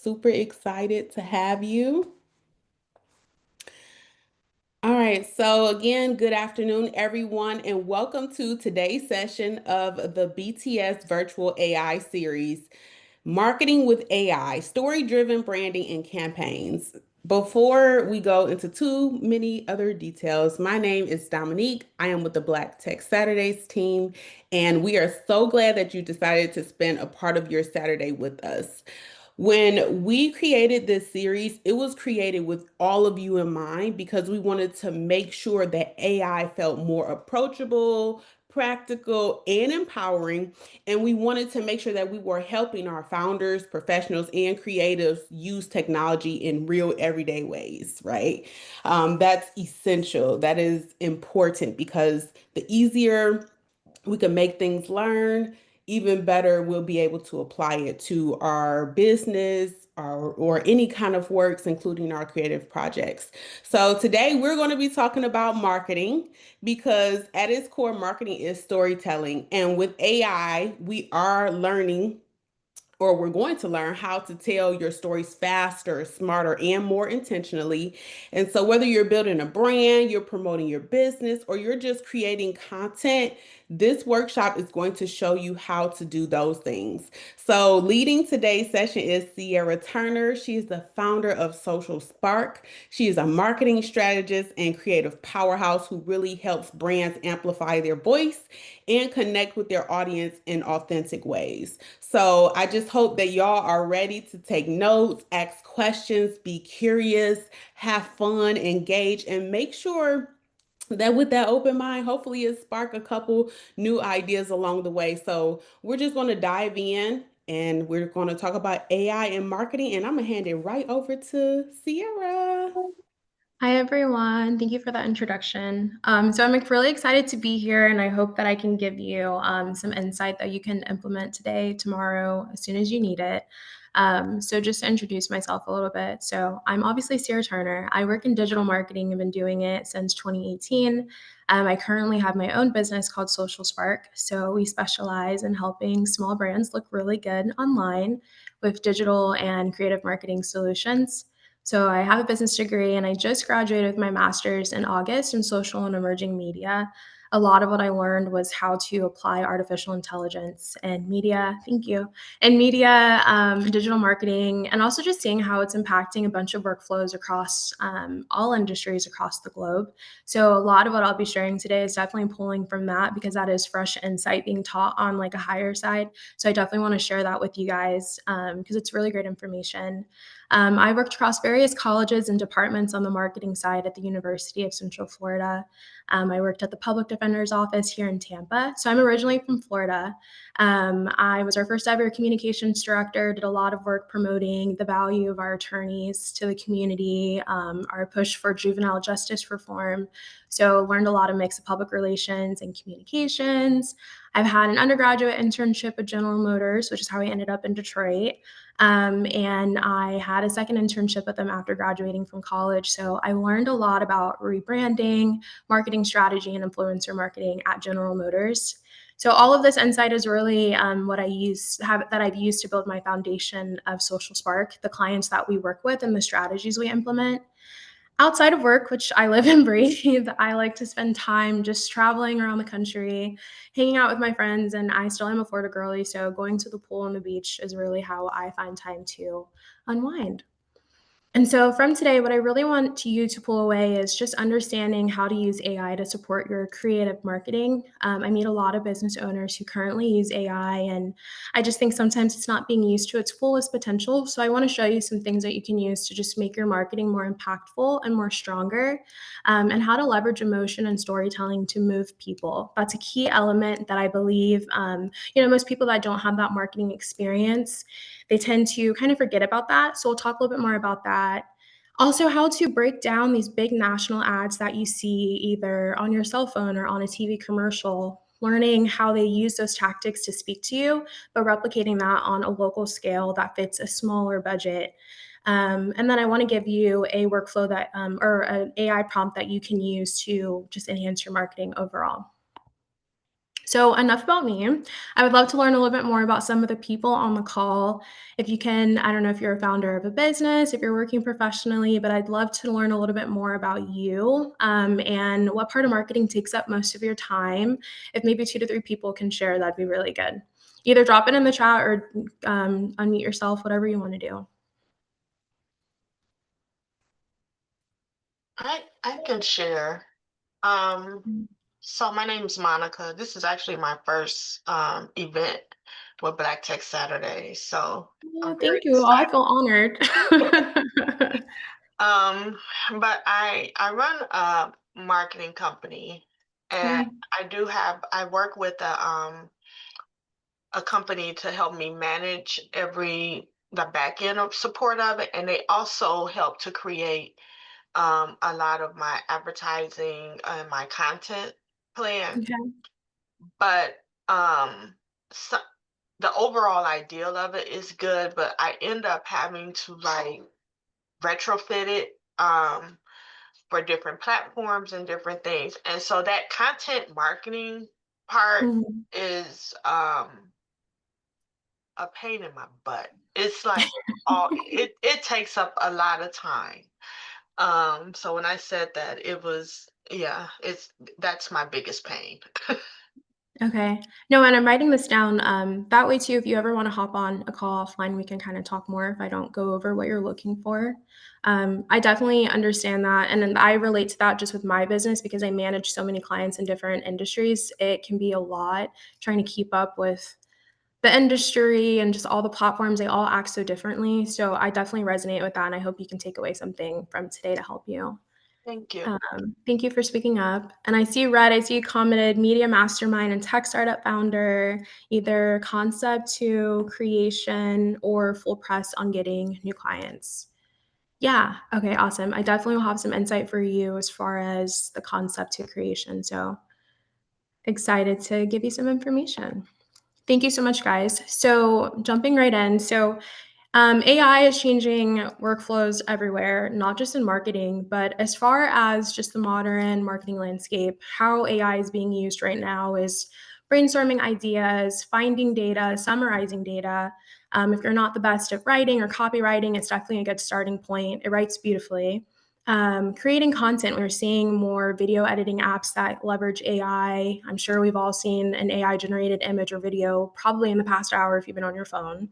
Super excited to have you. All right, so again, good afternoon, everyone, and welcome to today's session of the BTS Virtual AI series, Marketing with AI, Story-Driven Branding and Campaigns. Before we go into too many other details, my name is Dominique. I am with the Black Tech Saturdays team, and we are so glad that you decided to spend a part of your Saturday with us. When we created this series, it was created with all of you in mind because we wanted to make sure that AI felt more approachable, practical, and empowering. And we wanted to make sure that we were helping our founders, professionals, and creatives use technology in real everyday ways, right? That's essential. That is important because the easier we can make things learn, even better, we'll be able to apply it to our business or any kind of works, including our creative projects. So today we're going to be talking about marketing because at its core, marketing is storytelling. And with AI, we are learning or we're going to learn how to tell your stories faster, smarter, and more intentionally. And so, whether you're building a brand, you're promoting your business, or you're just creating content, this workshop is going to show you how to do those things. So, leading today's session is Cierra Turner. She is the founder of Social Spark. She is a marketing strategist and creative powerhouse who really helps brands amplify their voice and connect with their audience in authentic ways. So I just hope that y'all are ready to take notes, ask questions, be curious, have fun, engage, and make sure that with that open mind, hopefully it spark a couple new ideas along the way. So we're just going to dive in and we're going to talk about AI and marketing. And I'm going to hand it right over to Sierra. Hi, everyone. Thank you for that introduction. So I'm really excited to be here, and I hope that I can give you some insight that you can implement today, tomorrow, as soon as you need it. So just to introduce myself a little bit. So I'm obviously Cierra Turner. I work in digital marketing. I've been doing it since 2018. I currently have my own business called Social Spark. So we specialize in helping small brands look really good online with digital and creative marketing solutions. So I have a business degree and I just graduated with my master's in August in social and emerging media. A lot of what I learned was how to apply artificial intelligence and media, thank you, and media, digital marketing, and also just seeing how it's impacting a bunch of workflows across all industries across the globe. So a lot of what I'll be sharing today is definitely pulling from that because that is fresh insight being taught on like a higher side. So I definitely want to share that with you guys because it's really great information. I worked across various colleges and departments on the marketing side at the University of Central Florida. I worked at the Public Defender's Office here in Tampa. So I'm originally from Florida. I was our first ever communications director, did a lot of work promoting the value of our attorneys to the community, our push for juvenile justice reform. So learned a lot of mix of public relations and communications. I've had an undergraduate internship at General Motors, which is how I ended up in Detroit. And I had a second internship with them after graduating from college. So I learned a lot about rebranding, marketing strategy, and influencer marketing at General Motors. So all of this insight is really what I've used to build my foundation of Social Spark, the clients that we work with, and the strategies we implement. Outside of work, which I live and breathe, I like to spend time just traveling around the country, hanging out with my friends, and I still am a Florida girly, so going to the pool and the beach is really how I find time to unwind. And so from today, what I really want you to pull away is just understanding how to use AI to support your creative marketing. I meet a lot of business owners who currently use AI, and I just think sometimes it's not being used to its fullest potential. So I want to show you some things that you can use to just make your marketing more impactful and more stronger, and how to leverage emotion and storytelling to move people. That's a key element that I believe, most people that don't have that marketing experience, they tend to kind of forget about that. So we'll talk a little bit more about that. Also, how to break down these big national ads that you see either on your cell phone or on a TV commercial, learning how they use those tactics to speak to you, but replicating that on a local scale that fits a smaller budget. And then I want to give you a workflow that, or an AI prompt that you can use to just enhance your marketing overall. So, enough about me. I would love to learn a little bit more about some of the people on the call. If you can, I don't know if you're a founder of a business, if you're working professionally, but I'd love to learn a little bit more about you and what part of marketing takes up most of your time. If maybe 2 to 3 people can share, that'd be really good. Either drop it in the chat or unmute yourself, whatever you want to do. I can share. Um, so my name's Monica. This is actually my first event with Black Tech Saturday. So Yeah, I'm very thank you. Oh, I excited. feel honored. Um, but I run a marketing company, and Okay. I work with a company to help me manage the back end of support of it, and they also help to create a lot of my advertising and my content plan. Okay. But so, the overall ideal of it is good, but I end up having to like retrofit it for different platforms and different things. And so that content marketing part Mhm. is a pain in my butt. It's like it takes up a lot of time. So when I said that, it was, yeah, that's my biggest pain. Okay. No, and I'm writing this down. That way too, if you ever want to hop on a call offline, we can kind of talk more if I don't go over what you're looking for. I definitely understand that. And then I relate to that just with my business because I manage so many clients in different industries. It can be a lot trying to keep up with the industry and just all the platforms. They all act so differently. So I definitely resonate with that. And I hope you can take away something from today to help you. Thank you. Thank you for speaking up. And I see Red, I see you commented media mastermind and tech startup founder, either concept to creation or full press on getting new clients. Yeah. Okay. Awesome. I definitely will have some insight for you as far as the concept to creation. So excited to give you some information. Thank you so much, guys. So jumping right in. AI is changing workflows everywhere, not just in marketing, but as far as just the modern marketing landscape, how AI is being used right now is brainstorming ideas, finding data, summarizing data. If you're not the best at writing or copywriting, it's definitely a good starting point. It writes beautifully. Creating content, we're seeing more video editing apps that leverage AI. I'm sure we've all seen an AI generated image or video probably in the past hour if you've been on your phone.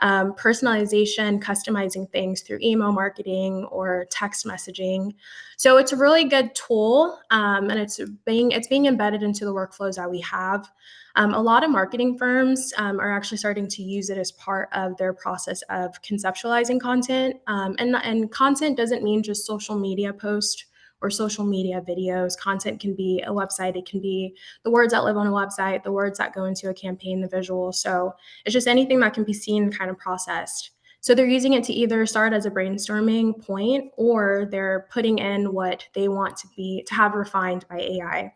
Personalization, customizing things through email marketing or text messaging. So it's a really good tool, and it's being embedded into the workflows that we have. A lot of marketing firms are actually starting to use it as part of their process of conceptualizing content. And content doesn't mean just social media posts or social media videos. Content can be a website. It can be the words that live on a website, the words that go into a campaign, the visual. So it's just anything that can be seen, kind of processed. So they're using it to either start as a brainstorming point or they're putting in what they want to have refined by AI.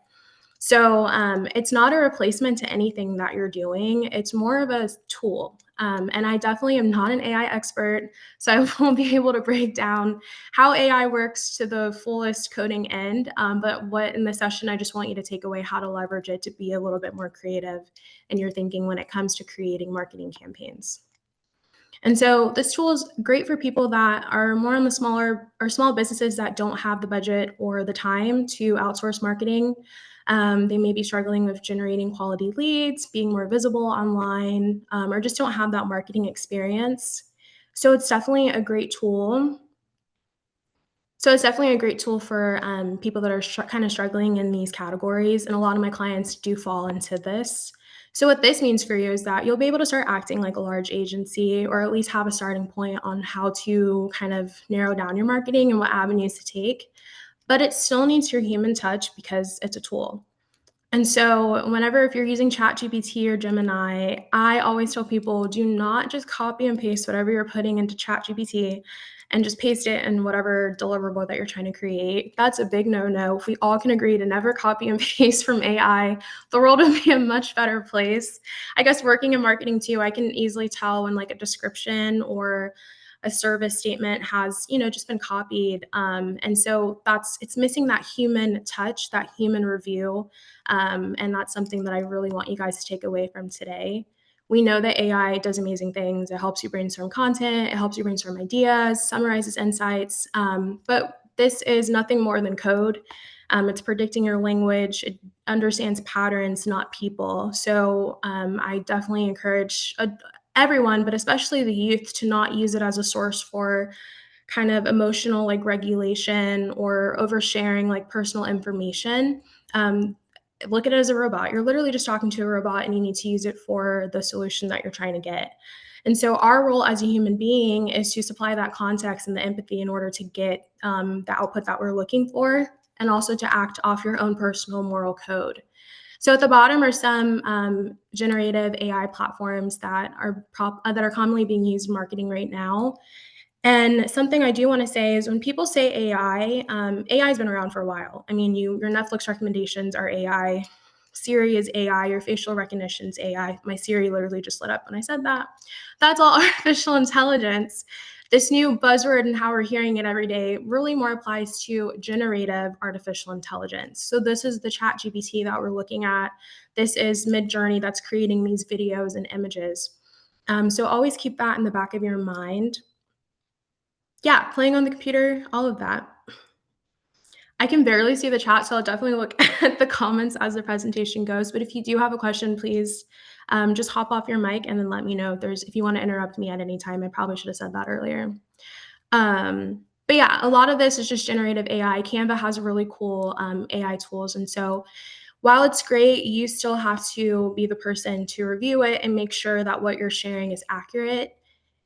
So it's not a replacement to anything that you're doing. It's more of a tool. And I definitely am not an AI expert, so I won't be able to break down how AI works to the fullest coding end. But what in the session, I just want you to take away how to leverage it to be a little bit more creative in your thinking when it comes to creating marketing campaigns. And so this tool is great for people that are more on the smaller or small businesses that don't have the budget or the time to outsource marketing. They may be struggling with generating quality leads, being more visible online, or just don't have that marketing experience. So it's definitely a great tool. So it's definitely a great tool for people that are kind of struggling in these categories. And a lot of my clients do fall into this. So what this means for you is that you'll be able to start acting like a large agency or at least have a starting point on how to kind of narrow down your marketing and what avenues to take. But it still needs your human touch because it's a tool. And so, whenever if you're using ChatGPT or Gemini, I always tell people do not just copy and paste whatever you're putting into ChatGPT and just paste it in whatever deliverable that you're trying to create. That's a big no-no. If we all can agree to never copy and paste from AI, the world would be a much better place. I guess working in marketing too, I can easily tell when like a description or a service statement has, just been copied. And so it's missing that human touch, that human review. And that's something that I really want you guys to take away from today. We know that AI does amazing things. It helps you brainstorm content, it helps you brainstorm ideas, summarizes insights. But this is nothing more than code. It's predicting your language. It understands patterns, not people. So I definitely encourage everyone, but especially the youth, to not use it as a source for kind of emotional like regulation or oversharing like personal information. Look at it as a robot. You're literally just talking to a robot, and you need to use it for the solution that you're trying to get. And so our role as a human being is to supply that context and the empathy in order to get the output that we're looking for, and also to act off your own personal moral code. So at the bottom are some generative AI platforms that are commonly being used in marketing right now. And something I do want to say is, when people say AI, AI has been around for a while. I mean, your Netflix recommendations are AI. Siri is AI. Your facial recognition is AI. My Siri literally just lit up when I said that. That's all artificial intelligence. This new buzzword and how we're hearing it every day really more applies to generative artificial intelligence. So this is the chat GPT that we're looking at. This is Midjourney that's creating these videos and images. So always keep that in the back of your mind. Yeah, playing on the computer, all of that. I can barely see the chat, so I'll definitely look at the comments as the presentation goes. But if you do have a question, please just hop off your mic and then let me know if you want to interrupt me at any time. I probably should have said that earlier. But yeah, a lot of this is just generative AI. Canva has really cool AI tools. And so while it's great, you still have to be the person to review it and make sure that what you're sharing is accurate.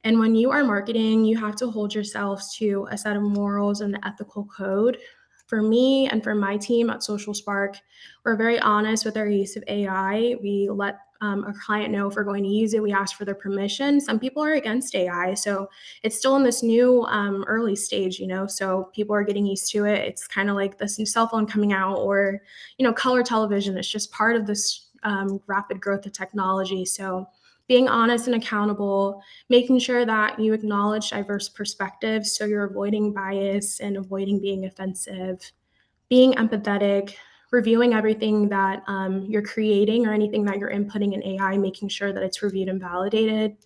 And when you are marketing, you have to hold yourselves to a set of morals and an ethical code. For me and for my team at Social Spark, we're very honest with our use of AI. We let a client know if we're going to use it. We ask for their permission. Some people are against AI, so it's still in this new early stage, so people are getting used to it. It's kind of like this new cell phone coming out, or color television. It's just part of this rapid growth of technology. So being honest and accountable, making sure that you acknowledge diverse perspectives so you're avoiding bias and avoiding being offensive, being empathetic, reviewing everything that you're creating or anything that you're inputting in AI, making sure that it's reviewed and validated,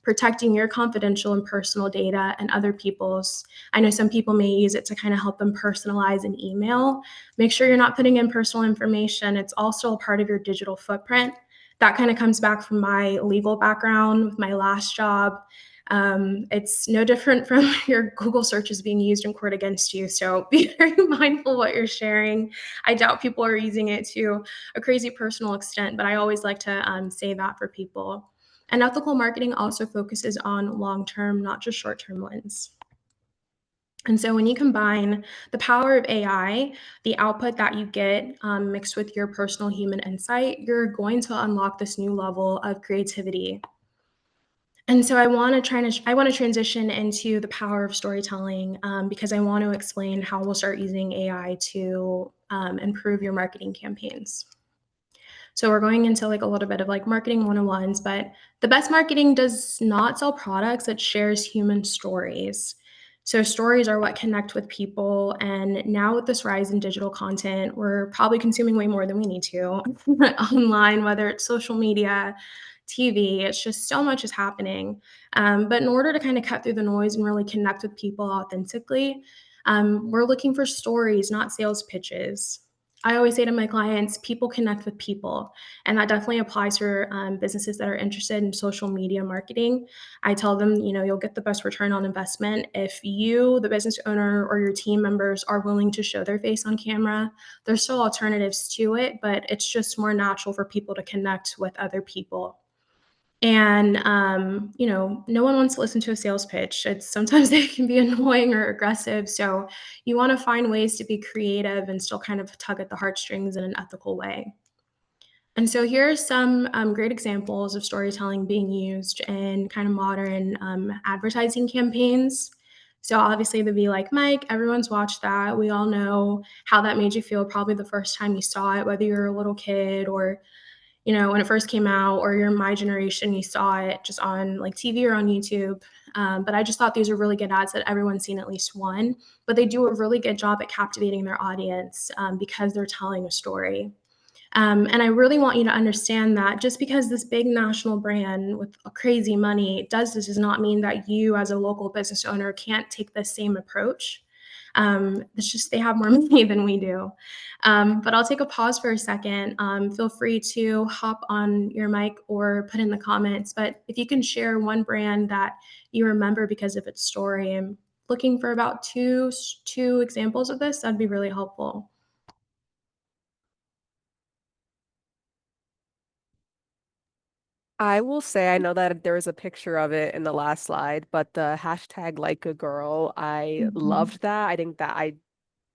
protecting your confidential and personal data and other people's. I know some people may use it to kind of help them personalize an email. Make sure you're not putting in personal information. It's also a part of your digital footprint. That kind of comes back from my legal background with my last job. It's no different from your Google searches being used in court against you. So be very mindful what you're sharing. I doubt people are using it to a crazy personal extent, but I always like to say that for people. And ethical marketing also focuses on long-term, not just short-term wins. And so when you combine the power of AI, the output that you get mixed with your personal human insight, you're going to unlock this new level of creativity. And so I want to transition into the power of storytelling because I want to explain how we'll start using AI to improve your marketing campaigns. So we're going into like a little bit of like marketing 101s, but the best marketing does not sell products, it shares human stories. So stories are what connect with people. And now with this rise in digital content, we're probably consuming way more than we need to online, whether it's social media, TV, it's just so much is happening. But in order to kind of cut through the noise and really connect with people authentically, we're looking for stories, not sales pitches. I always say to my clients, people connect with people. And that definitely applies for businesses that are interested in social media marketing. I tell them, you'll get the best return on investment if you, the business owner, or your team members are willing to show their face on camera. There's still alternatives to it, but it's just more natural for people to connect with other people. And, no one wants to listen to a sales pitch. Sometimes they can be annoying or aggressive. So you want to find ways to be creative and still kind of tug at the heartstrings in an ethical way. And so here are some great examples of storytelling being used in kind of modern advertising campaigns. So obviously the Be Like Mike, everyone's watched that. We all know how that made you feel probably the first time you saw it, whether you're a little kid or when it first came out, or you're my generation, you saw it just on like TV or on YouTube. But I just thought these were really good ads that everyone's seen at least one, but they do a really good job at captivating their audience because they're telling a story. And I really want you to understand that just because this big national brand with crazy money does this does not mean that you as a local business owner can't take the same approach. It's just they have more money than we do. But I'll take a pause for a second. Feel free to hop on your mic or put in the comments. But if you can share one brand that you remember because of its story, I'm looking for about two examples of this. That'd be really helpful. I will say I know that there was a picture of it in the last slide, but the hashtag like a girl, I Mhm. loved that. I think that I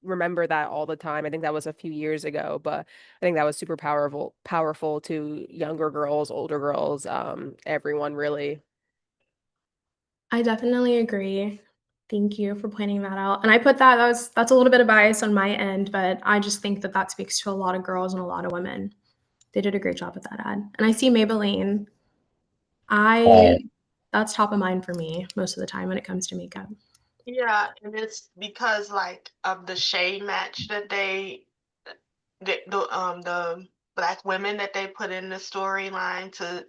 remember that all the time. I think that was a few years ago, but I think that was super powerful to younger girls, older girls, everyone really. I definitely agree. Thank you for pointing that out. And I put that's a little bit of bias on my end, but I just think that that speaks to a lot of girls and a lot of women. They did a great job with that ad. And I see Maybelline. I That's top of mind for me most of the time when it comes to makeup. Yeah, and it's because like of the shade match that the black women that they put in the storyline to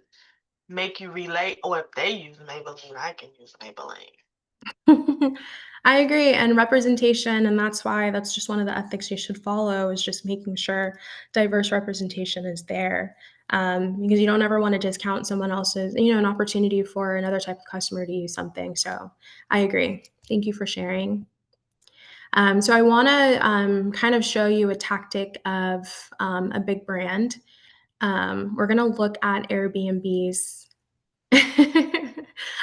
make you relate. Or if they use Maybelline, I can use Maybelline. I agree, and representation, and that's why that's just one of the ethics you should follow is just making sure diverse representation is there, because you don't ever want to discount someone else's, an opportunity for another type of customer to use something. So I agree. Thank you for sharing. So I want to kind of show you a tactic of a big brand. We're going to look at Airbnbs.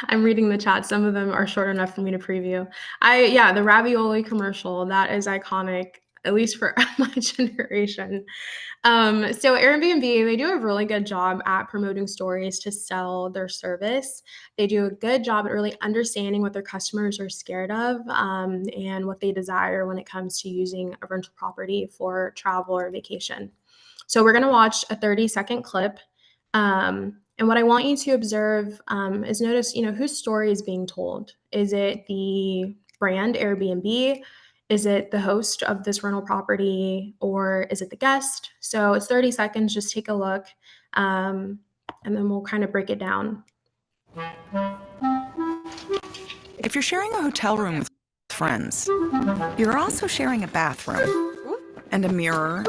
I'm reading the chat. Some of them are short enough for me to preview. Yeah, the ravioli commercial, that is iconic, at least for my generation. So Airbnb, they do a really good job at promoting stories to sell their service. They do a good job at really understanding what their customers are scared of, and what they desire when it comes to using a rental property for travel or vacation. So we're going to watch a 30-second clip. And what I want you to observe is notice, whose story is being told. Is it the brand Airbnb? Is it the host of this rental property, or is it the guest? So it's 30 seconds. Just take a look, and then we'll kind of break it down. If you're sharing a hotel room with friends, you're also sharing a bathroom and a mirror,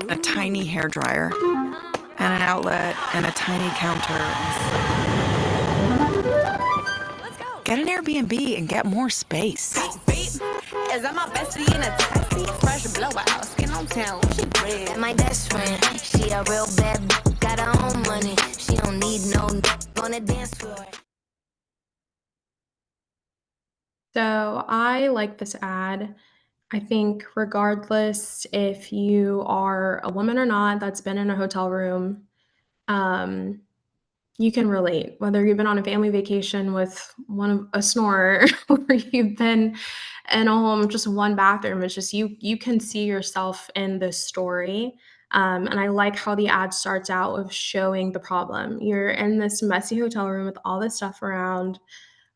a tiny hairdryer, and an outlet and a tiny counter. Get an Airbnb and get more space. Is that my bestie in a taxi? Fresh blowout, skin on town, she red. My best friend, she a real bad, got her own money. She don't need no on the dance floor. So I like this ad. I think regardless if you are a woman or not that's been in a hotel room, um, you can relate. Whether you've been on a family vacation with a snorer or you've been in a home with just one bathroom, it's just you can see yourself in this story. And I like how the ad starts out with showing the problem. You're in this messy hotel room with all this stuff around,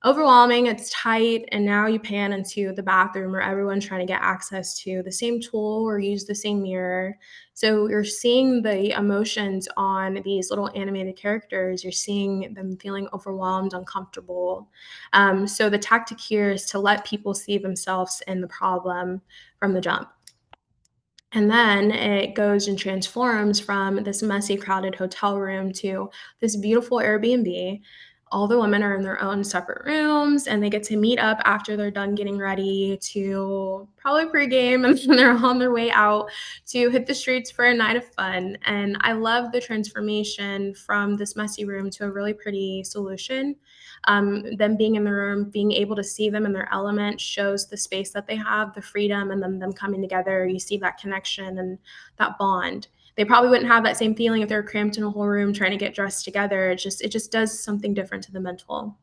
overwhelming, it's tight, and now you pan into the bathroom where everyone's trying to get access to the same tool or use the same mirror. So you're seeing the emotions on these little animated characters. You're seeing them feeling overwhelmed, uncomfortable. So the tactic here is to let people see themselves in the problem from the jump. And then it goes and transforms from this messy, crowded hotel room to this beautiful Airbnb. All the women are in their own separate rooms and they get to meet up after they're done getting ready to probably pregame, and then they're on their way out to hit the streets for a night of fun. And I love the transformation from this messy room to a really pretty solution. Them being in the room, being able to see them in their element shows the space that they have, the freedom, and then them coming together. You see that connection and that bond. They probably wouldn't have that same feeling if they were cramped in a whole room trying to get dressed together. It just does something different to the mental.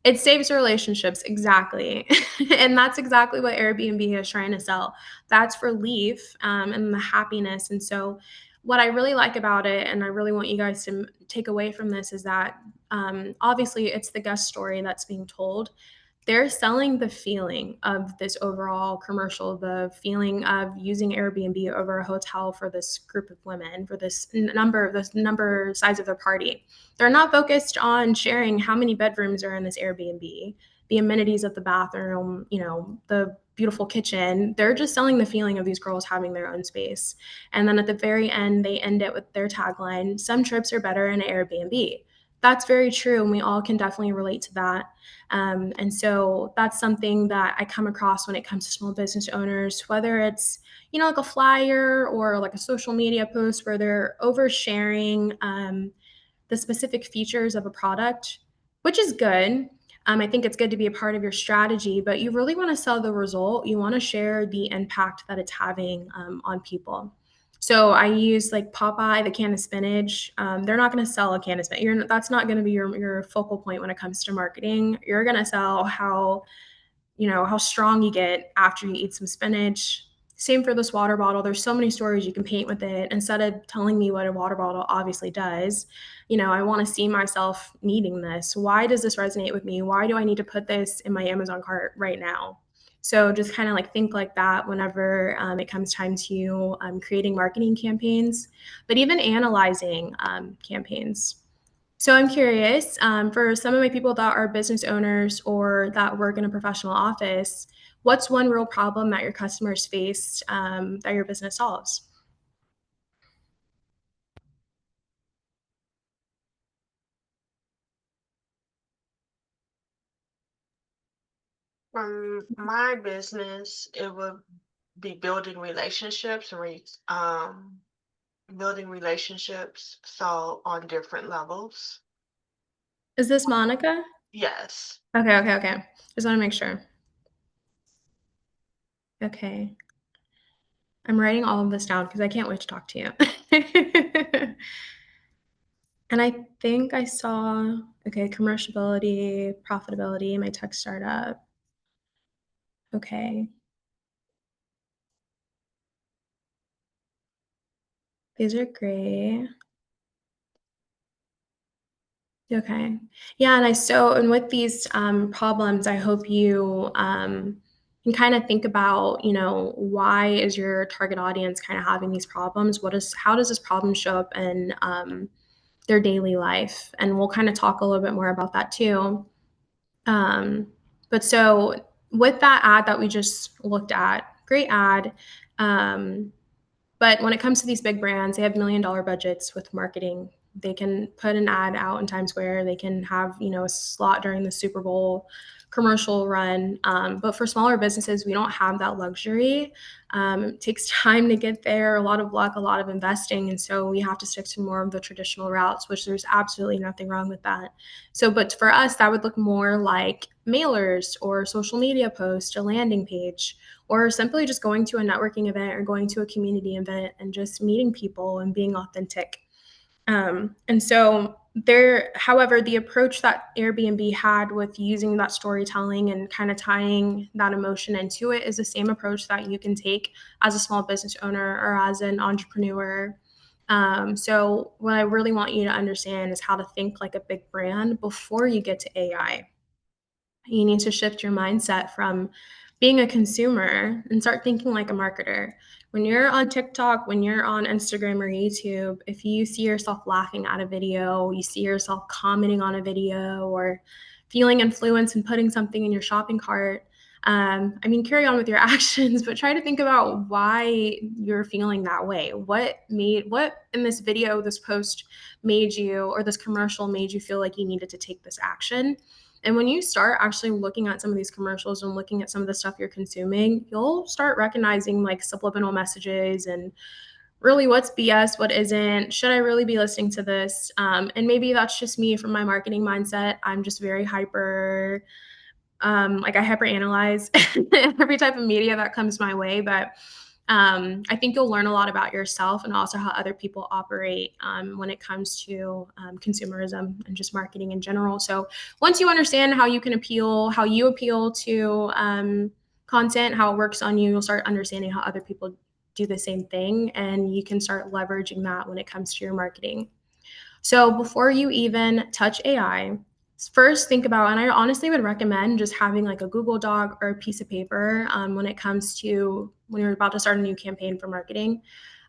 It saves relationships, exactly. And that's exactly what Airbnb is trying to sell. That's relief, and the happiness. And so what I really like about it, and I really want you guys to take away from this, is that obviously it's the guest story that's being told. They're selling the feeling of this overall commercial, the feeling of using Airbnb over a hotel for this group of women, for this number size of their party. They're not focused on sharing how many bedrooms are in this Airbnb, the amenities of the bathroom, the beautiful kitchen. They're just selling the feeling of these girls having their own space. And then at the very end, they end it with their tagline, "Some trips are better in an Airbnb." That's very true, and we all can definitely relate to that. And so that's something that I come across when it comes to small business owners, whether it's, like a flyer or like a social media post where they're oversharing the specific features of a product, which is good. I think it's good to be a part of your strategy, but you really want to sell the result. You want to share the impact that it's having on people. So I use like Popeye, the can of spinach. They're not going to sell a can of spinach. That's not going to be your focal point when it comes to marketing. You're going to sell how strong you get after you eat some spinach. Same for this water bottle. There's so many stories you can paint with it. Instead of telling me what a water bottle obviously does, I want to see myself needing this. Why does this resonate with me? Why do I need to put this in my Amazon cart right now? So just kind of like think like that whenever it comes time to creating marketing campaigns, but even analyzing campaigns. So I'm curious, for some of my people that are business owners or that work in a professional office, what's one real problem that your customers face that your business solves? From my business, it would be building relationships, so on different levels. Is this Monica? Yes. Okay. Just want to make sure. Okay. I'm writing all of this down because I can't wait to talk to you. And I think I saw, commerciability, profitability, my tech startup. Okay. These are great. Okay. Yeah, and with these problems, I hope you can kind of think about, why is your target audience kind of having these problems? How does this problem show up in their daily life? And we'll kind of talk a little bit more about that too. But so with that ad that we just looked at, great ad. But when it comes to these big brands, they have $1 million budgets with marketing. They can put an ad out in Times Square. They can have, a slot during the Super Bowl commercial run. But for smaller businesses, we don't have that luxury. It takes time to get there, a lot of luck, a lot of investing. And so we have to stick to more of the traditional routes, which there's absolutely nothing wrong with that. So, but for us, that would look more like mailers or social media posts, a landing page, or simply just going to a networking event or going to a community event and just meeting people and being authentic. And so however, the approach that Airbnb had with using that storytelling and kind of tying that emotion into it is the same approach that you can take as a small business owner or as an entrepreneur. So what I really want you to understand is how to think like a big brand before you get to AI. You need to shift your mindset from being a consumer and start thinking like a marketer. When you're on TikTok, when you're on Instagram or YouTube, if you see yourself laughing at a video, you see yourself commenting on a video or feeling influenced and putting something in your shopping cart, carry on with your actions, but try to think about why you're feeling that way. What in this video, this post made you, or this commercial made you feel like you needed to take this action? And when you start actually looking at some of these commercials and looking at some of the stuff you're consuming, you'll start recognizing like subliminal messages and really what's BS, what isn't. Should I really be listening to this? And maybe that's just me from my marketing mindset. I'm just very hyper, I hyperanalyze every type of media that comes my way. But I think you'll learn a lot about yourself and also how other people operate when it comes to consumerism and just marketing in general. So once you understand how you appeal to content, how it works on you, you'll start understanding how other people do the same thing, and you can start leveraging that when it comes to your marketing. So before you even touch AI, first think about, and I honestly would recommend just having like a Google Doc or a piece of paper when it comes to when you're about to start a new campaign for marketing.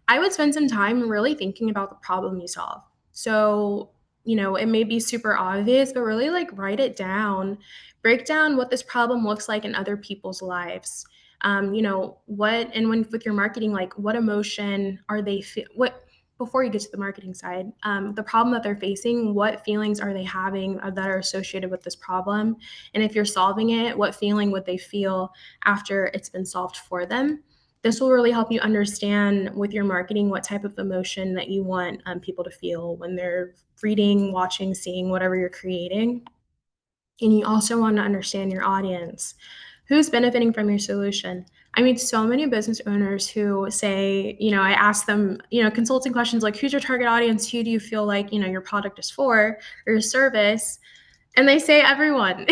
I would spend some time really thinking about the problem you solve. So, it may be super obvious, but really like write it down, break down what this problem looks like in other people's lives. With your marketing, like what emotion are they, before you get to the marketing side, the problem that they're facing, what feelings are they having that are associated with this problem? And if you're solving it, what feeling would they feel after it's been solved for them? This will really help you understand with your marketing what type of emotion that you want people to feel when they're reading, watching, seeing whatever you're creating. And you also want to understand your audience. Who's benefiting from your solution? I meet so many business owners who say, I ask them, consulting questions like, who's your target audience? Who do you feel like, your product is for, or your service? And they say everyone.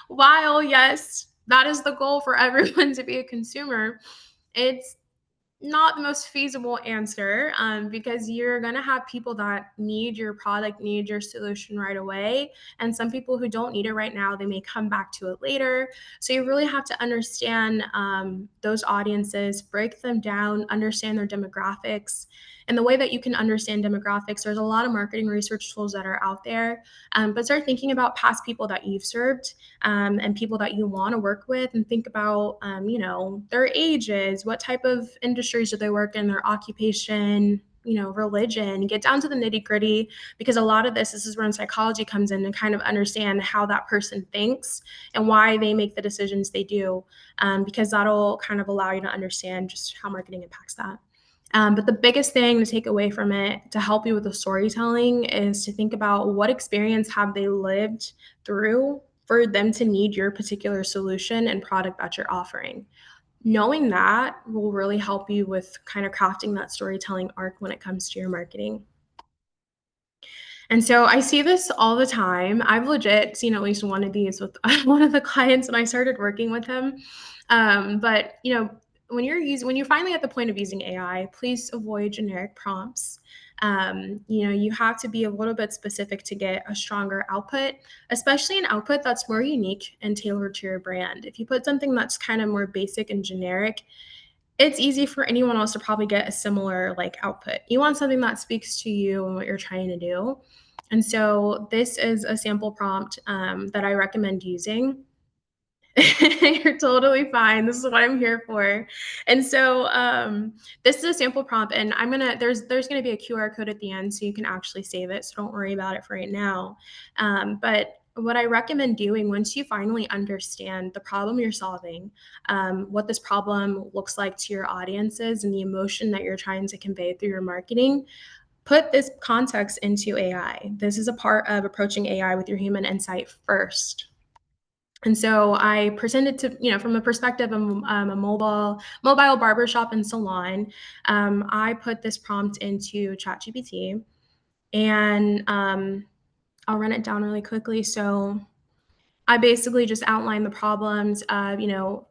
While, yes, that is the goal for everyone to be a consumer, it's not the most feasible answer because you're going to have people that need your product, need your solution right away. And some people who don't need it right now, they may come back to it later. So you really have to understand those audiences, break them down, understand their demographics. And the way that you can understand demographics, there's a lot of marketing research tools that are out there, but start thinking about past people that you've served and people that you want to work with, and think about, their ages, what type of industries do they work in, their occupation, religion, get down to the nitty gritty, because a lot of this is where psychology comes in, and kind of understand how that person thinks and why they make the decisions they do, because that'll kind of allow you to understand just how marketing impacts that. But the biggest thing to take away from it to help you with the storytelling is to think about what experience have they lived through for them to need your particular solution and product that you're offering. Knowing that will really help you with kind of crafting that storytelling arc when it comes to your marketing. And so I see this all the time. I've legit seen at least one of these with one of the clients when I started working with him. But when you're finally at the point of using AI, please avoid generic prompts. You have to be a little bit specific to get a stronger output, especially an output that's more unique and tailored to your brand. If you put something that's kind of more basic and generic, it's easy for anyone else to probably get a similar output. You want something that speaks to you and what you're trying to do. And so this is a sample prompt that I recommend using. You're totally fine. This is what I'm here for. And so this is a sample prompt, and there's gonna be a QR code at the end so you can actually save it. So don't worry about it for right now. But what I recommend doing once you finally understand the problem you're solving, what this problem looks like to your audiences and the emotion that you're trying to convey through your marketing, put this context into AI. This is a part of approaching AI with your human insight first. And so I presented to, from a perspective of a mobile barbershop and salon. I put this prompt into ChatGPT, and I'll run it down really quickly. So I basically just outlined the problems of,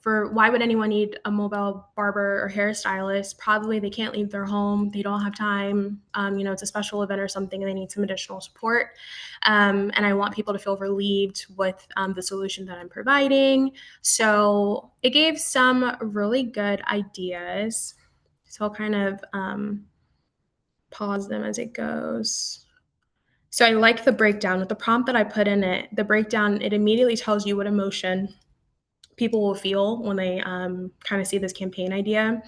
for why would anyone need a mobile barber or hairstylist? Probably they can't leave their home. They don't have time. It's a special event or something, and they need some additional support. And I want people to feel relieved with the solution that I'm providing. So it gave some really good ideas. So I'll kind of pause them as it goes. So I like the breakdown with the prompt that I put in it. The breakdown, it immediately tells you what emotion people will feel when they kind of see this campaign idea.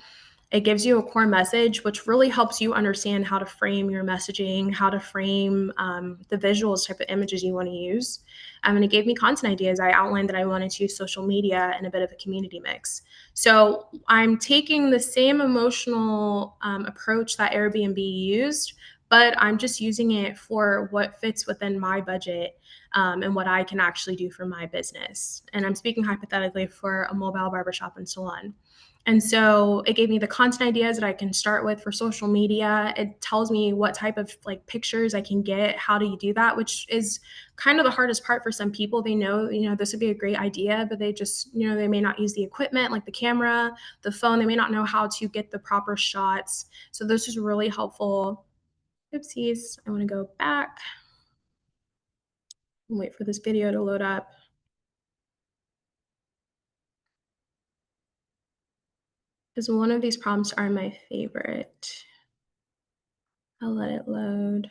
It gives you a core message, which really helps you understand how to frame your messaging, how to frame the visuals, type of images you want to use. And it gave me content ideas. I outlined that I wanted to use social media and a bit of a community mix. So I'm taking the same emotional approach that Airbnb used, but I'm just using it for what fits within my budget and what I can actually do for my business. And I'm speaking hypothetically for a mobile barbershop and salon. And so it gave me the content ideas that I can start with for social media. It tells me what type of like pictures I can get, how do you do that, which is kind of the hardest part for some people. They know, this would be a great idea, but they just, they may not use the equipment like the camera, the phone. They may not know how to get the proper shots. So this is really helpful. Oopsies, I want to go back and wait for this video to load up. Because one of these prompts are my favorite. I'll let it load.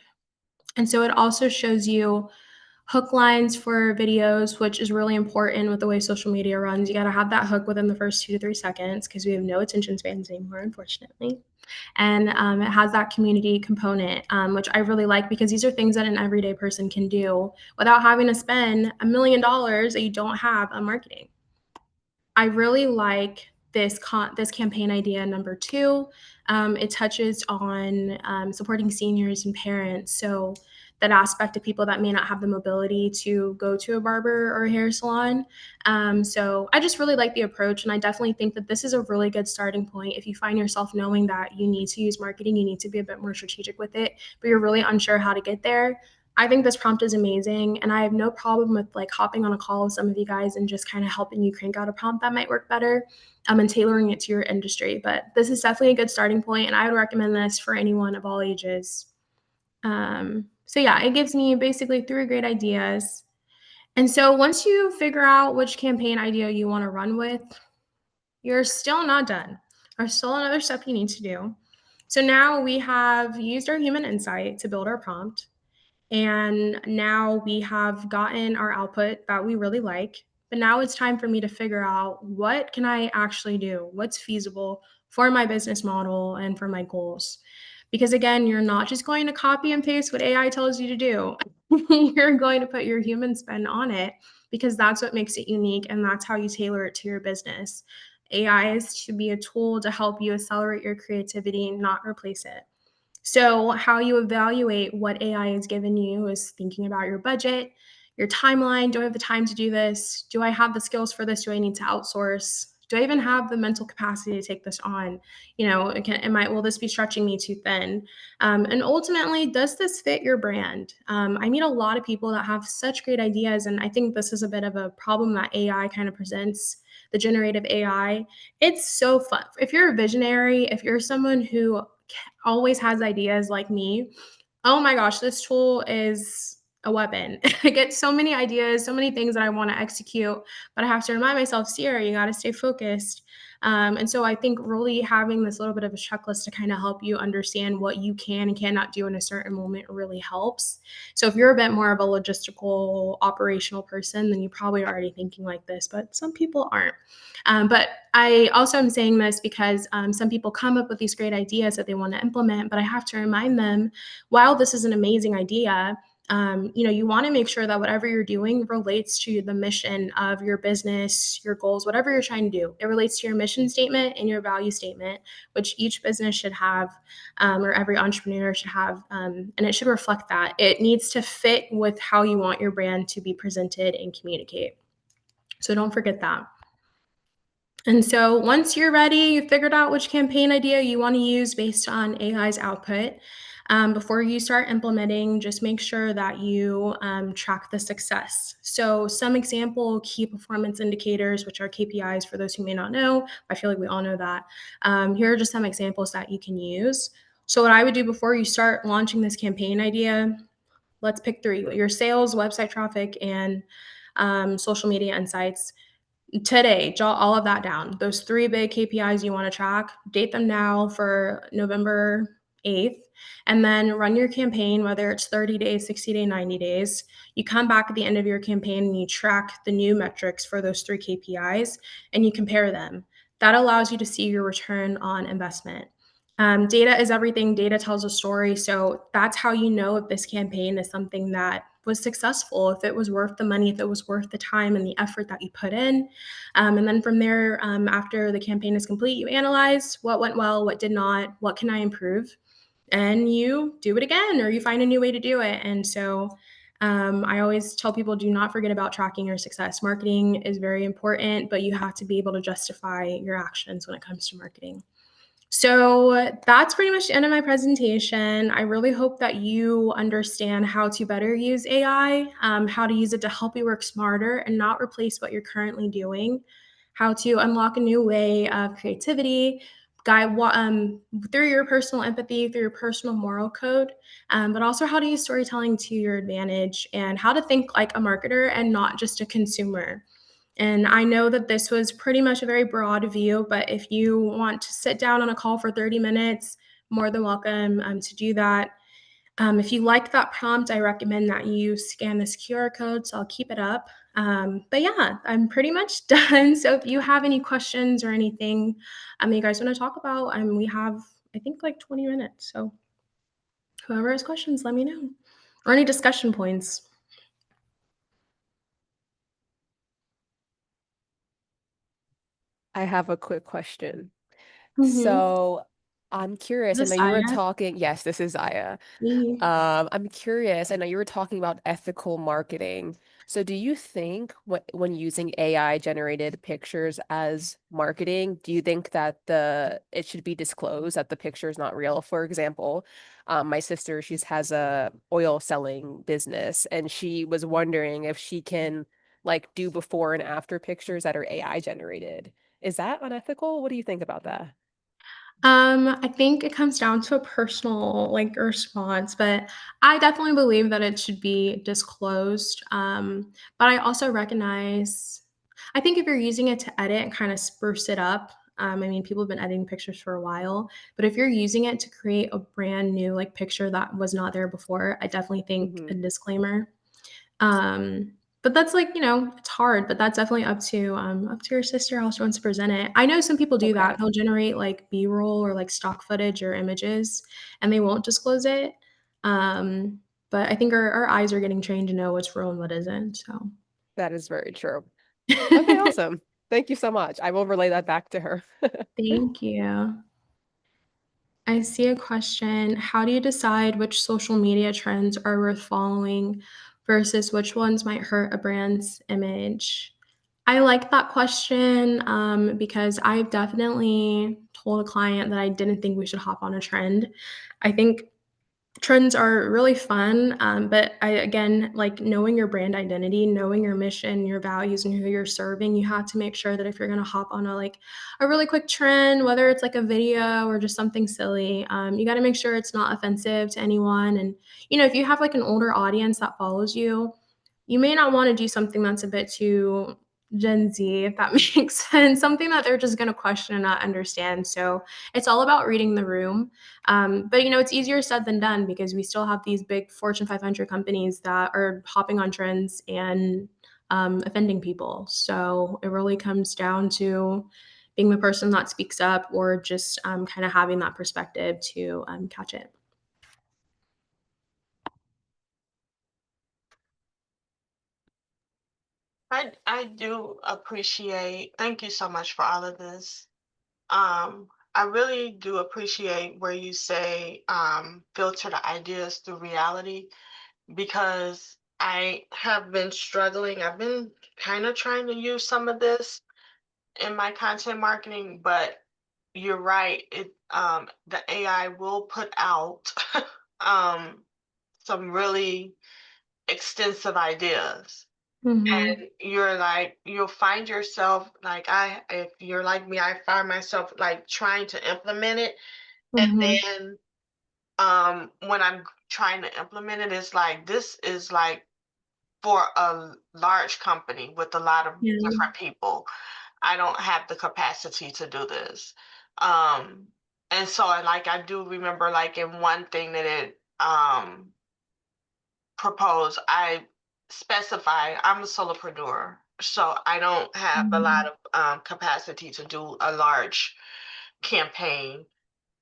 And so it also shows you hook lines for videos, which is really important with the way social media runs. You got to have that hook within the first 2 to 3 seconds because we have no attention spans anymore, unfortunately. And it has that community component, which I really like because these are things that an everyday person can do without having to spend $1 million that you don't have on marketing. I really like this campaign idea number 2. It touches on supporting seniors and parents. So that aspect of people that may not have the mobility to go to a barber or a hair salon. So I just really like the approach, and I definitely think that this is a really good starting point. If you find yourself knowing that you need to use marketing, you need to be a bit more strategic with it, but you're really unsure how to get there, I think this prompt is amazing, and I have no problem with like hopping on a call with some of you guys and just kind of helping you crank out a prompt that might work better, and tailoring it to your industry. But this is definitely a good starting point, and I would recommend this for anyone of all ages. So yeah, it gives me basically 3 great ideas. And so once you figure out which campaign idea you want to run with, you're still not done. There's still another step you need to do. So now we have used our human insight to build our prompt. And now we have gotten our output that we really like. But now it's time for me to figure out what can I actually do? What's feasible for my business model and for my goals? Because again, you're not just going to copy and paste what AI tells you to do. You're going to put your human spin on it because that's what makes it unique and that's how you tailor it to your business. AI is to be a tool to help you accelerate your creativity, not replace it. So how you evaluate what AI has given you is thinking about your budget, your timeline. Do I have the time to do this? Do I have the skills for this? Do I need to outsource? Do I even have the mental capacity to take this on? Will this be stretching me too thin? And ultimately, does this fit your brand? I meet a lot of people that have such great ideas, and I think this is a bit of a problem that AI kind of presents. The generative AI, it's so fun. If you're a visionary, if you're someone who always has ideas like me, oh my gosh, this tool is a weapon. I get so many ideas, so many things that I want to execute, but I have to remind myself, Sierra, you got to stay focused. And so I think really having this little bit of a checklist to kind of help you understand what you can and cannot do in a certain moment really helps. So if you're a bit more of a logistical, operational person, then you're probably already thinking like this, but some people aren't. But I also am saying this because some people come up with these great ideas that they want to implement, but I have to remind them, while this is an amazing idea, you want to make sure that whatever you're doing relates to the mission of your business, your goals, whatever you're trying to do. It relates to your mission statement and your value statement, which each business should have, or every entrepreneur should have, and it should reflect that. It needs to fit with how you want your brand to be presented and communicate. So don't forget that. And so once you're ready, you've figured out which campaign idea you want to use based on AI's output. Before you start implementing, just make sure that you track the success. So some example key performance indicators, which are KPIs for those who may not know, I feel like we all know that. Here are just some examples that you can use. So what I would do before you start launching this campaign idea, let's pick 3, your sales, website traffic, and social media insights. Today, jot all of that down. Those 3 big KPIs you want to track, date them now for November 8th, and then run your campaign, whether it's 30 days, 60 days, 90 days. You come back at the end of your campaign and you track the new metrics for those 3 KPIs and you compare them. That allows you to see your return on investment. Data is everything. Data tells a story. So that's how you know if this campaign is something that was successful, if it was worth the money, if it was worth the time and the effort that you put in. And then from there, after the campaign is complete, you analyze what went well, what did not, what can I improve? And you do it again, or you find a new way to do it. And so I always tell people, do not forget about tracking your success. Marketing is very important, but you have to be able to justify your actions when it comes to marketing. So that's pretty much the end of my presentation. I really hope that you understand how to better use AI, how to use it to help you work smarter and not replace what you're currently doing, how to unlock a new way of creativity, through your personal empathy, through your personal moral code, but also how to use storytelling to your advantage and how to think like a marketer and not just a consumer. And I know that this was pretty much a very broad view, but if you want to sit down on a call for 30 minutes, more than welcome to do that. If you like that prompt, I recommend that you scan this QR code, so I'll keep it up. But yeah, I'm pretty much done. So if you have any questions or anything you guys want to talk about, we have, I think, like 20 minutes. So whoever has questions, let me know. Or any discussion points. I have a quick question. Mm-hmm. So I'm curious. Is I this know you were Aya? talking, yes, this is Aya. Me. I'm curious. I know you were talking about ethical marketing. So do you think when using AI generated pictures as marketing, do you think that it should be disclosed that the picture is not real? For example, my sister, she has a oil selling business, and she was wondering if she can like do before and after pictures that are AI generated. Is that unethical? What do you think about that? I think it comes down to a personal like response, but I definitely believe that it should be disclosed. But I also recognize, I think if you're using it to edit and kind of spruce it up, I mean, people have been editing pictures for a while, but if you're using it to create a brand new like picture that was not there before, I definitely think a Hmm. disclaimer. Um, but that's like, it's hard, but that's definitely up to your sister how she wants to present it. I know some people do that. Okay. They'll generate like B-roll or like stock footage or images and they won't disclose it. But I think our eyes are getting trained to know what's real and what isn't. So That is very true. Okay, awesome. Thank you so much. I will relay that back to her. thank you. I see a question. How do you decide which social media trends are worth following versus which ones might hurt a brand's image? I like that question because I've definitely told a client that I didn't think we should hop on a trend. I think trends are really fun, but again, like knowing your brand identity, knowing your mission, your values, and who you're serving, you have to make sure that if you're going to hop on a really quick trend, whether it's like a video or just something silly, you got to make sure it's not offensive to anyone. And if you have like an older audience that follows you, you may not want to do something that's a bit too Gen Z, if that makes sense, something that they're just going to question and not understand. So it's all about reading the room. But it's easier said than done because we still have these big Fortune 500 companies that are hopping on trends and offending people. So it really comes down to being the person that speaks up or just kind of having that perspective to catch it. I do appreciate, thank you so much for all of this. I really do appreciate where you say filter the ideas through reality, because I have been struggling. I've been kind of trying to use some of this in my content marketing, but you're right. The AI will put out um some really extensive ideas. Mm-hmm. And you're like, you'll find yourself like, if you're like me, I find myself like trying to implement it. And Mm-hmm. then when I'm trying to implement it, it's like, this is like for a large company with a lot of Yeah. different people. I don't have the capacity to do this. Um, and so I do remember like in one thing that it proposed, I specify I'm a solopreneur, so I don't have a lot Mhm. of capacity to do a large campaign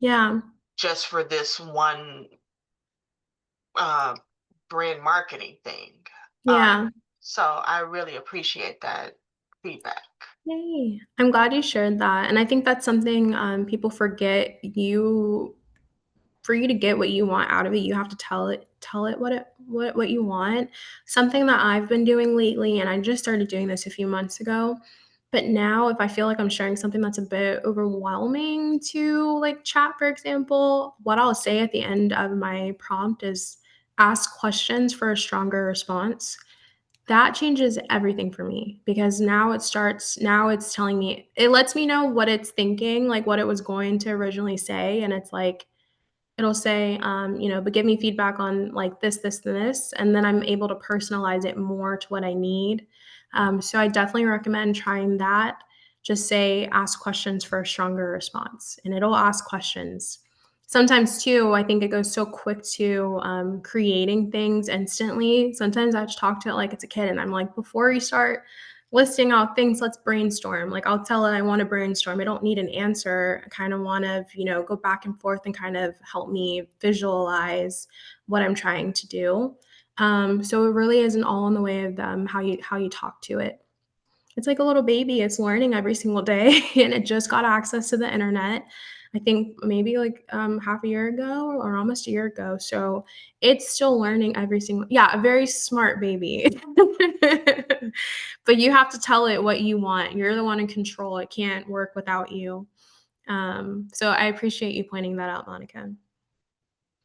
Yeah. just for this one uh, brand marketing thing. Uh, Yeah. so I really appreciate that feedback. Yay. I'm glad you shared that. And I think that's something people forget. for you to get what you want out of it, you have to tell it what you want. Something that I've been doing lately, and I just started doing this a few months ago, but now if I feel like I'm sharing something that's a bit overwhelming to like chat, for example, what I'll say at the end of my prompt is ask questions for a stronger response. That changes everything for me because now it's telling me, it lets me know what it's thinking, like what it was going to originally say. And it's like, it'll say, but give me feedback on like this, and this. And then I'm able to personalize it more to what I need. So I definitely recommend trying that. Just say, ask questions for a stronger response, and it'll ask questions. Sometimes too, I think it goes so quick to creating things instantly. Sometimes I just talk to it like it's a kid, and I'm like, before you start listing out things, let's brainstorm. Like I'll tell it I want to brainstorm. I don't need an answer. I kind of want to, go back and forth and kind of help me visualize what I'm trying to do. So it really isn't all in the way of how you talk to it. It's like a little baby. It's learning every single day, and it just got access to the internet. I think maybe like half a year ago or almost a year ago. So it's still learning every single. Yeah, a very smart baby. But you have to tell it what you want. You're the one in control. It can't work without you. So I appreciate you pointing that out, Monica.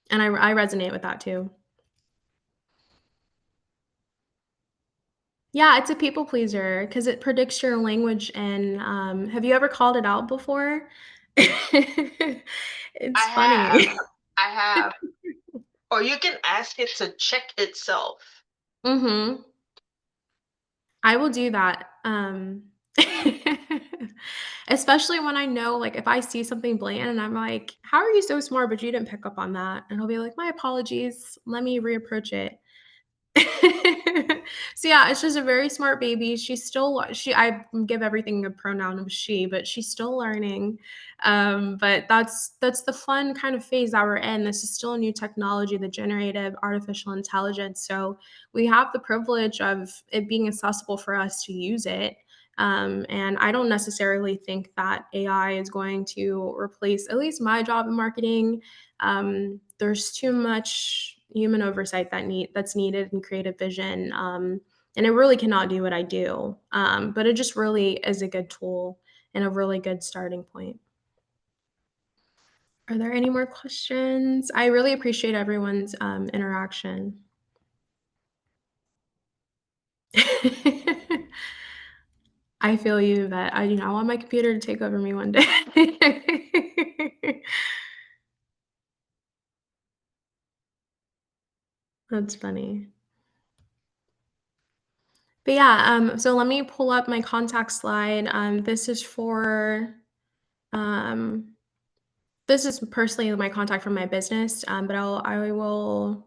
And I resonate with that too. Yeah, it's a people pleaser because it predicts your language. And have you ever called it out before? It's funny. I have. Or you can ask it to check itself. Mm-hmm. I will do that. Especially when I know, like, if I see something blatant and I'm like, how are you so smart, but you didn't pick up on that? And he'll be like, my apologies. Let me reapproach it. So yeah, it's just a very smart baby. She's still I give everything a pronoun of she, but she's still learning. But that's the fun kind of phase that we're in. This is still a new technology, the generative artificial intelligence. So we have the privilege of it being accessible for us to use it. And I don't necessarily think that AI is going to replace at least my job in marketing. There's too much human oversight that's needed in creative vision, and it really cannot do what I do. But it just really is a good tool and a really good starting point. Are there any more questions? I really appreciate everyone's interaction. I feel you that I want my computer to take over me one day. That's funny. But yeah, so let me pull up my contact slide. Um, this is personally my contact from my business, but I will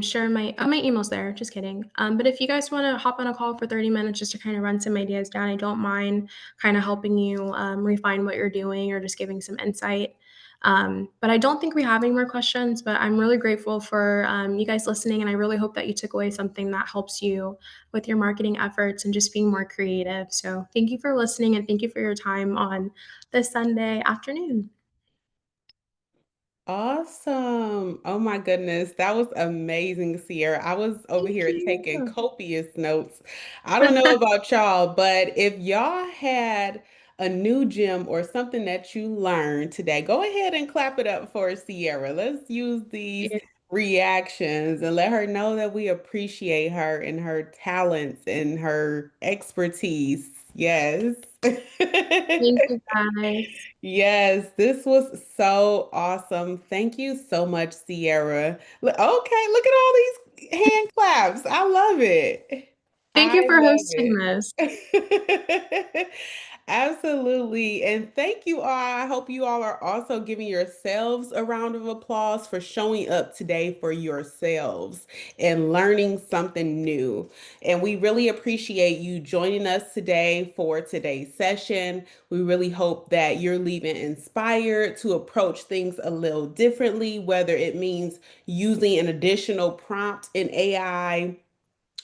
share my email's there. Just kidding. But if you guys want to hop on a call for 30 minutes just to kind of run some ideas down, I don't mind kind of helping you refine what you're doing or just giving some insight. But I don't think we have any more questions, but I'm really grateful for you guys listening. And I really hope that you took away something that helps you with your marketing efforts and just being more creative. So thank you for listening and thank you for your time on this Sunday afternoon. Awesome. Oh my goodness. That was amazing, Cierra. I was over Thank here taking you. copious notes. I don't know about y'all, but if y'all had a new gem or something that you learned today, go ahead and clap it up for Cierra. Let's use these Yeah. reactions and let her know that we appreciate her and her talents and her expertise. Yes. Thank you guys. Yes, this was so awesome. Thank you so much, Sierra. Okay, look at all these hand claps. I love it. Thank I you for love hosting this. it. Absolutely. And thank you all. I hope you all are also giving yourselves a round of applause for showing up today for yourselves and learning something new. And we really appreciate you joining us today for today's session. We really hope that you're leaving inspired to approach things a little differently, whether it means using an additional prompt in AI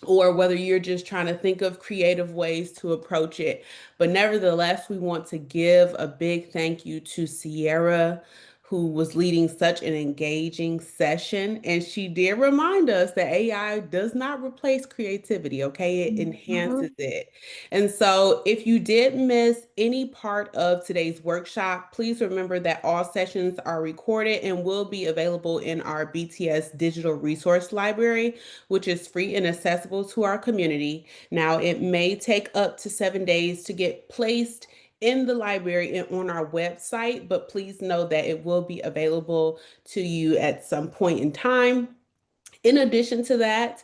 or whether you're just trying to think of creative ways to approach it. But nevertheless, we want to give a big thank you to Sierra who was leading such an engaging session. And she did remind us that AI does not replace creativity, okay? It enhances it. And so if you did miss any part of today's workshop, please remember that all sessions are recorded and will be available in our BTS digital resource library, which is free and accessible to our community. Now, it may take up to 7 days to get placed in the library and on our website, but please know that it will be available to you at some point in time. In addition to that,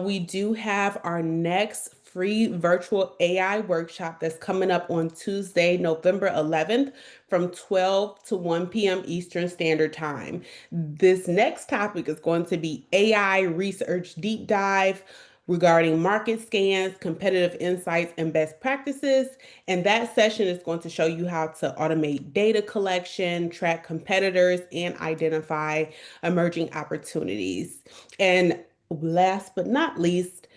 we do have our next free virtual AI workshop that's coming up on Tuesday, November 11th from 12 to 1 p.m. Eastern Standard Time. This next topic is going to be AI research deep dive regarding market scans, competitive insights, and best practices. And that session is going to show you how to automate data collection, track competitors, and identify emerging opportunities. And last but not least,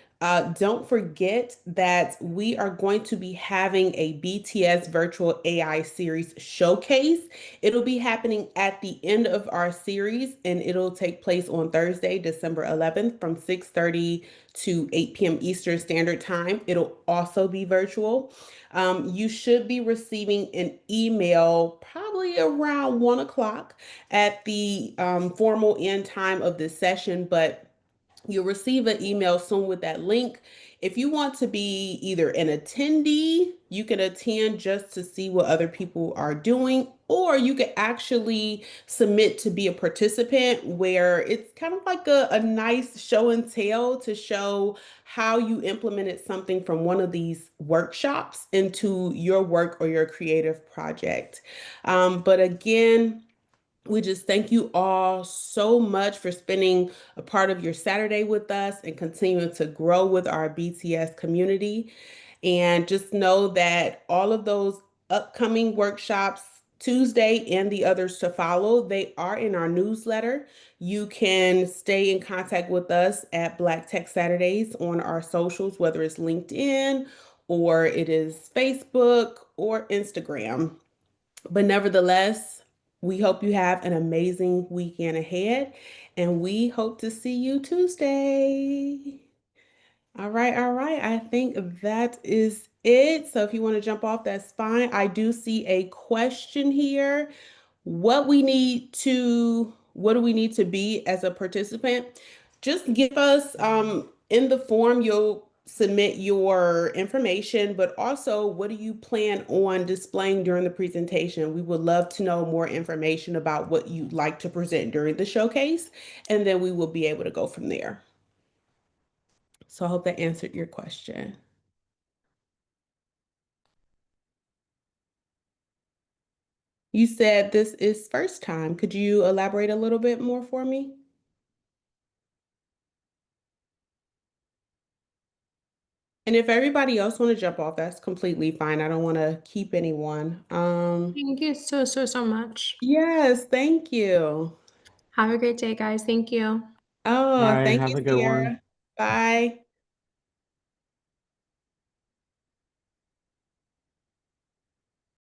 don't forget that we are going to be having a BTS virtual AI series showcase. It'll be happening at the end of our series, and it'll take place on Thursday, December 11th from 6:30 to 8 p.m. Eastern Standard Time. It'll also be virtual. You should be receiving an email probably around 1 o'clock at the formal end time of this session, but you'll receive an email soon with that link. If you want to be either an attendee, you can attend just to see what other people are doing, or you can actually submit to be a participant where it's kind of like a nice show and tell to show how you implemented something from one of these workshops into your work or your creative project. But again, we just thank you all so much for spending a part of your Saturday with us and continuing to grow with our BTS community. And just know that all of those upcoming workshops, Tuesday and the others to follow, they are in our newsletter. You can stay in contact with us at Black Tech Saturdays on our socials, whether it's LinkedIn or it is Facebook or Instagram. But nevertheless, we hope you have an amazing weekend ahead, and we hope to see you Tuesday. All right, all right. I think that is it. So if you want to jump off, that's fine. I do see a question here. What do we need to be as a participant? Just give us in the form you'll submit your information, but also what do you plan on displaying during the presentation? We would love to know more information about what you'd like to present during the showcase, and then we will be able to go from there. So I hope that answered your question. You said this is first time. Could you elaborate a little bit more for me? And if everybody else want to jump off, that's completely fine. I don't want to keep anyone. Thank you so much. Yes, thank you. Have a great day, guys. Thank you. Oh, All right, thank have you, a good one. Sierra. Bye.